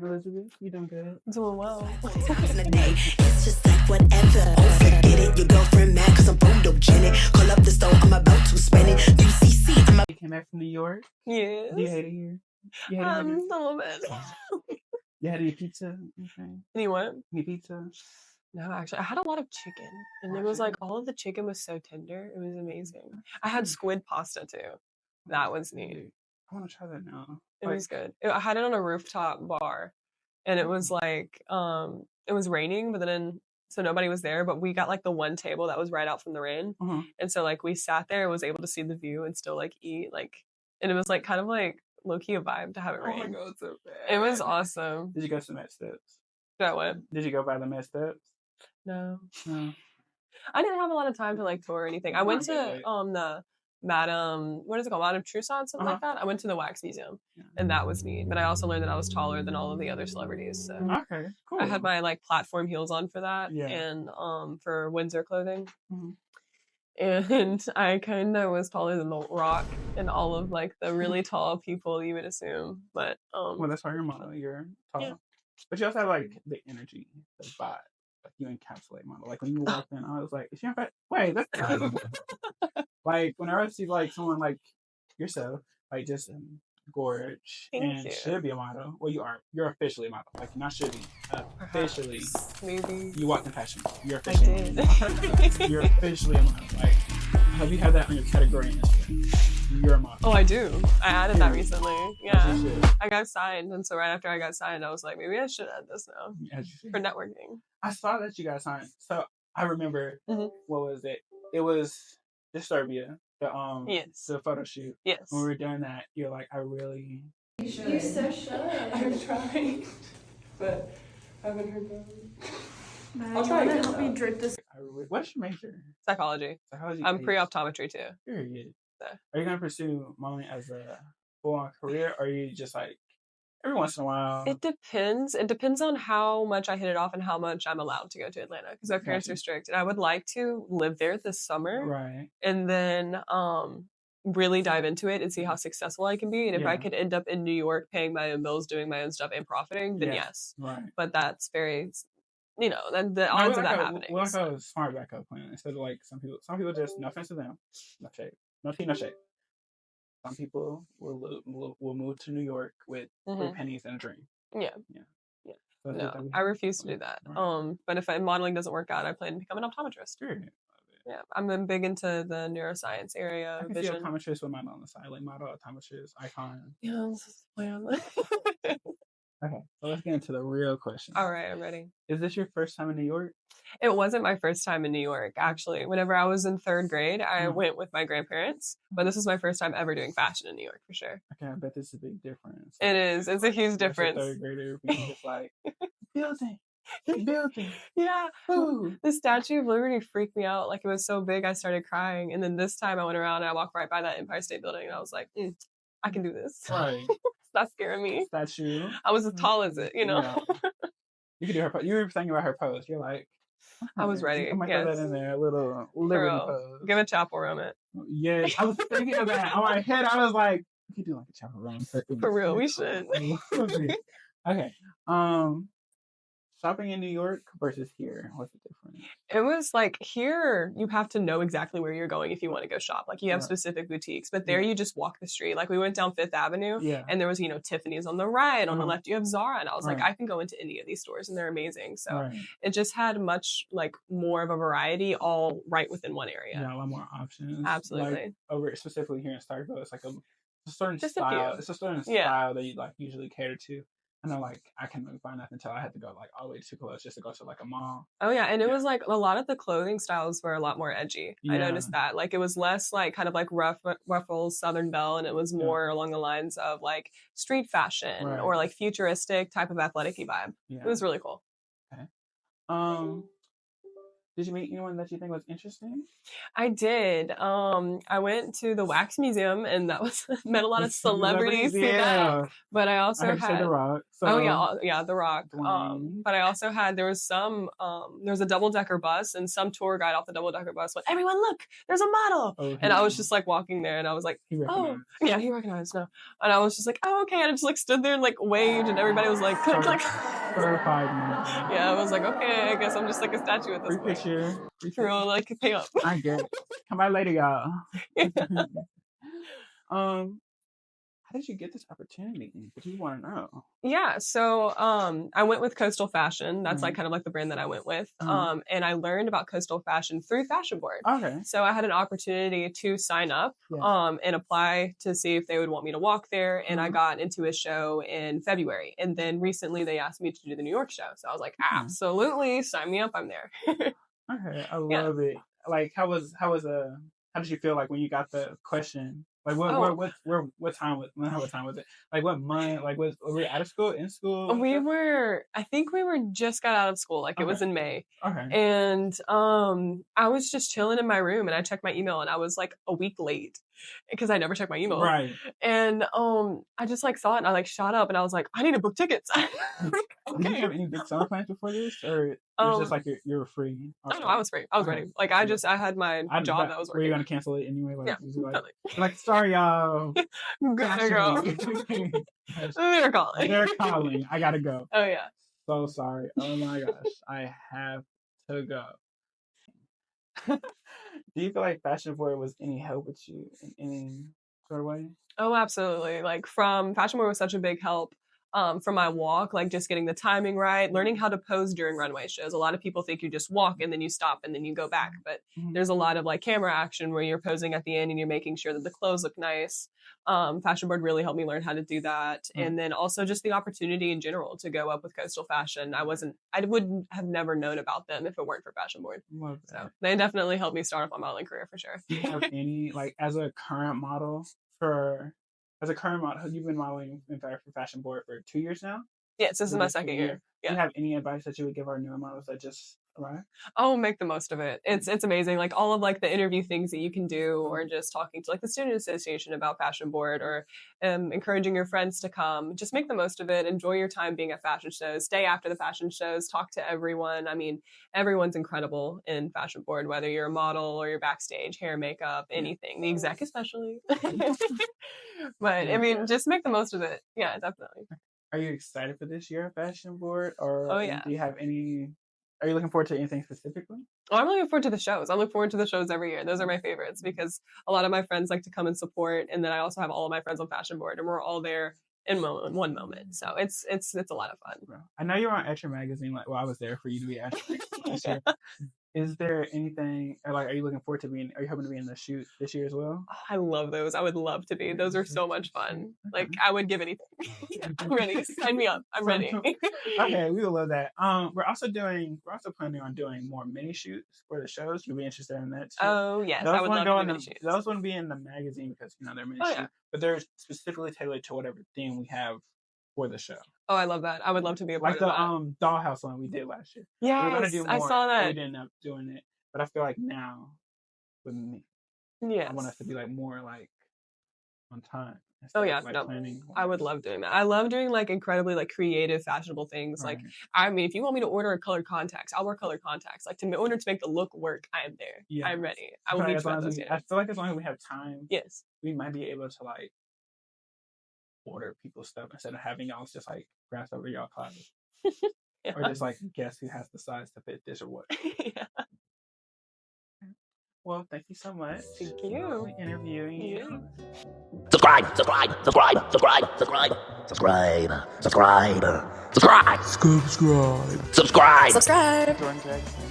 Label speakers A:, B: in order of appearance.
A: Elizabeth? You doing good?
B: Doing well.
C: Times in a day, it's just like whatever. Oh, forget it. Your girlfriend mad cause I'm photogenic. Call up the store, I'm about to spend it. UCC, I'm
A: You came back from New York?
B: Yes.
A: Do you hate it here? You hate it here?
B: A little bit.
A: You had any pizza? Okay.
B: Any what?
A: Any pizza?
B: No, actually, I had a lot of chicken, and it was like all of the chicken was so tender. It was amazing. I had squid pasta too. That was neat.
A: I want to try that now.
B: It was good. I had it on a rooftop bar, and it was like it was raining, but then so nobody was there, but we got like the one table that was right out from the rain, and so like we sat there, was able to see the view and still like eat like, and it was like kind of like low key a vibe to have it rain.
A: Oh my god, so bad.
B: It was awesome.
A: Did you go to the Met Steps?
B: That what?
A: Did you go by the Met Steps?
B: No.
A: No.
B: I didn't have a lot of time to like tour or anything. I went to the Madame, what is it called? Madame Tussauds, something like that. I went to the wax museum, and that was neat. But I also learned that I was taller than all of the other celebrities. So
A: Okay, cool.
B: I had my like platform heels on for that,
A: Yeah.
B: and for Windsor clothing. And I kind of was taller than The Rock and all of like the really tall people you would assume. But
A: Well, that's why you're model. You're tall,
B: Yeah.
A: but you also have like the energy, the vibe. Like you encapsulate model. Like when you walked in, I was like, "Is she on fat? Wait, that's like whenever I see like someone like yourself, like just gorge
B: Thank
A: and
B: you.
A: should be a model. Well, you are. You're officially a model. Like not should be. Officially,
B: maybe
A: you walked in fashion. You're
B: I
A: officially.
B: did.
A: You're officially a model. Like have you had that on your category in Instagram? You're a model.
B: Oh, I do. I added that recently. Yeah.
A: As you should.
B: I got signed, and so right after I got signed, I was like, maybe I should add this now
A: As you should.
B: for networking.
A: I saw that you got signed. So I remember
B: Mhm.
A: what was it? It was Disturbia, the
B: Yes.
A: the photo shoot.
B: Yes.
A: When we were doing that, you're like, I really
D: You so should.
B: I'm trying, but I haven't heard back.
D: I'll
B: try
D: to
B: again,
D: help
B: though.
D: you drip this.
A: what's your major?
B: Psychology.
A: Psychology.
B: I'm
A: H.
B: pre-optometry too.
A: Period.
B: So.
A: Are you gonna pursue modeling as a full-on career, or are you just like every once in a while?
B: It depends. It depends on how much I hit it off and how much I'm allowed to go to Atlanta because my parents
A: Gotcha.
B: are strict. And I would like to live there this summer
A: Right.
B: and then really dive into it and see how successful I can be. And if I
A: Yeah.
B: could end up in New York paying my own bills, doing my own stuff, and profiting, then
A: Yeah.
B: yes.
A: Right.
B: But that's very, then the
A: No,
B: odds
A: we
B: of
A: like
B: that
A: a-
B: happening.
A: We like a smart backup plan instead of like some people just no offense to them, no shade, no tea, no shade. Some people will move to New York with 3 pennies and a dream.
B: Yeah.
A: Yeah.
B: Yeah.
A: So
B: No, I refuse to do that.
A: Right.
B: But if modeling doesn't work out, I plan to become an optometrist.
A: Period.
B: Yeah, I'm big into the neuroscience area.
A: I can
B: vision.
A: see optometrist with mine on the side, like model optometrist icon.
B: Yeah, this is the plan.
A: Okay, so let's get into the real question.
B: All right, I'm ready.
A: Is this your first time in New York?
B: It wasn't my first time in New York, actually. Whenever I was in 3rd grade, I went with my grandparents, but this is my first time ever doing fashion in New York, for sure.
A: Okay, I bet this is a big difference.
B: It is. It's a huge difference.
A: A 3rd grader being just like, building. Building.
B: Yeah.
A: Ooh.
B: The Statue of Liberty freaked me out. Like, it was so big, I started crying. And then this time I went around and I walked right by that Empire State Building, and I was like, I can do this.
A: Right.
B: That's scaring me.
A: Statue.
B: I was as tall as it,
A: Yeah. You could do her. You were thinking about her pose. You're like,
B: I was ready.
A: I might throw that in there. A little Liberty pose.
B: Give a chapel moment.
A: Yes, I was thinking of that. On my head, I was like, we could do like a chapel run.
B: For real, we should.
A: Okay. Shopping in New York versus here. What's the difference?
B: It was like here, you have to know exactly where you're going if you want to go shop. Like you have
A: Right.
B: specific boutiques, but there you just walk the street. Like we went down 5th Avenue and there was, Tiffany's on the right. On the left, you have Zara. And I was like, I can go into any of these stores and they're amazing. So it just had much like more of a variety all right within one area.
A: Yeah, a lot more options.
B: Absolutely.
A: Like, over specifically here in Starkville, it's like a certain
B: Just a
A: style.
B: few.
A: It's a certain style that you like usually cater to. I know, like, I couldn't really find nothing until I had to go, like, all the way too close just to go to, like, a mall.
B: Oh, yeah. And it was, like, a lot of the clothing styles were a lot more edgy. I noticed that. Like, it was less, like, kind of, like, ruffles, Southern Belle, and it was more along the lines of, like, street fashion or, like, futuristic type of athletic-y vibe. Yeah. It was really cool.
A: Okay. Did you meet anyone that you think was interesting?
B: I did. I went to the Wax Museum, and that was met a lot of celebrities.
A: Yeah.
B: But I
A: I
B: also
A: heard you say
B: had
A: The Rock. So,
B: oh yeah, The Rock.
A: Dwayne.
B: But I also had there was a double-decker bus, and some tour guide off the double-decker bus went, "Everyone, look, there's a model!"
A: Oh,
B: And I was just like walking there, and I was like,
A: he
B: "Oh,
A: recognized.
B: yeah, he recognized no." And I was just like, "Oh, okay." And I just like stood there and like waved, and everybody was like, click, click.
A: Certified man.
B: Yeah, I was like, okay, I guess I'm just like a statue at this
A: Free
B: point.
A: picture. Free
B: For real, like pay up.
A: I get it. Come by later, y'all. How did you get this opportunity? Because we want to know.
B: Yeah, so I went with Coastal Fashion. That's like kind of like the brand that I went with. And I learned about Coastal Fashion through Fashion Board.
A: Okay.
B: So I had an opportunity to sign up and apply to see if they would want me to walk there. And I got into a show in February. And then recently they asked me to do the New York show. So I was like, absolutely, sign me up. I'm there.
A: Okay, I love it. Like, how did you feel like when you got the question? Like what time was it? Like what month? Like were we out of school, in school?
B: I think we were just got out of school. Like it was in May.
A: Okay.
B: And I was just chilling in my room and I checked my email and I was like a week late because I never checked my email.
A: Right.
B: And I just like saw it and I like shot up and I was like, I need to book tickets.
A: Okay. Did you have any big summer plans before this, or it was just like you were free?
B: No, I was free. I was ready. Like I had my job that was working.
A: Were you gonna cancel it anyway? Like,
B: yeah, totally.
A: Like, sorry, y'all.
B: Girl. They're calling.
A: They're calling. I gotta go.
B: Oh yeah.
A: So sorry. Oh my gosh, I have to go. Do you feel like Fashion Board was any help with you in any sort of way?
B: Oh, absolutely. Like Fashion Board was such a big help. For my walk, like just getting the timing right, learning how to pose during runway shows. A lot of people think you just walk and then you stop and then you go back, but there's a lot of like camera action where you're posing at the end and you're making sure that the clothes look nice. Fashion Board really helped me learn how to do that. And then also just the opportunity in general to go up with Coastal Fashion. I would have never known about them if it weren't for Fashion Board.
A: Love that.
B: So they definitely helped me start off my modeling career for sure.
A: Do you have any, like, as a current model, you've been modeling for Fashion Board for 2 years now?
B: Yes, this is my second year. Yeah.
A: Do you have any advice that you would give our newer models that just arrived?
B: Oh, make the most of it. It's amazing. Like all of like the interview things that you can do, or just talking to like the student association about Fashion Board, or encouraging your friends to come. Just make the most of it. Enjoy your time being at fashion shows. Stay after the fashion shows. Talk to everyone. I mean, everyone's incredible in Fashion Board, whether you're a model or you're backstage, hair, makeup, anything. The exec especially. But I mean, just make the most of it. Yeah, definitely.
A: Are you excited for this year of Fashion Board, or do you have any? Are you looking forward to anything specifically?
B: Oh, I'm looking forward to the shows. I look forward to the shows every year. Those are my favorites because a lot of my friends like to come and support, and then I also have all of my friends on Fashion Board, and we're all there in one moment. So it's a lot of fun.
A: I know you're on Etcher Magazine. Like, well, I was there for you to be at Etcher. Is there anything, or like, are you looking forward to are you hoping to be in the shoot this year as well?
B: Oh, I love those. I would love to be. Those are so much fun. Like, I would give anything. I'm ready. Sign me up. I'm ready.
A: Okay, we will love that. We're also planning on doing more mini shoots for the shows. You'll be interested in that too.
B: Oh yes, I would love to do mini shoots.
A: Those wouldn't be in the magazine because they're mini shoots, but they're specifically tailored to whatever theme we have for the show.
B: Oh, I love that. I would love to be a part of that.
A: Like the Dollhouse one we did last year.
B: Yes,
A: we were gonna do more,
B: I saw that.
A: We didn't end up doing it, but I feel like now with me, I want us to be like more like on time.
B: Oh yeah,
A: like,
B: no,
A: planning.
B: I would love doing that. I love doing like incredibly like creative, fashionable things.
A: Right.
B: Like, I mean, if you want me to order colored contacts, I'll wear colored contacts. Like in order to make the look work, I am there. Yeah. I'm ready. I will meet you at those days.
A: I feel like as long as we have time,
B: yes,
A: we might be able to like order people's stuff instead of having y'all just like grass over y'all closet. Yeah. Or just like guess who has the size to fit this or what. Yeah. Well, thank you so much.
B: Thank you
A: for interviewing you.
E: Subscribe. Jordan Jackson.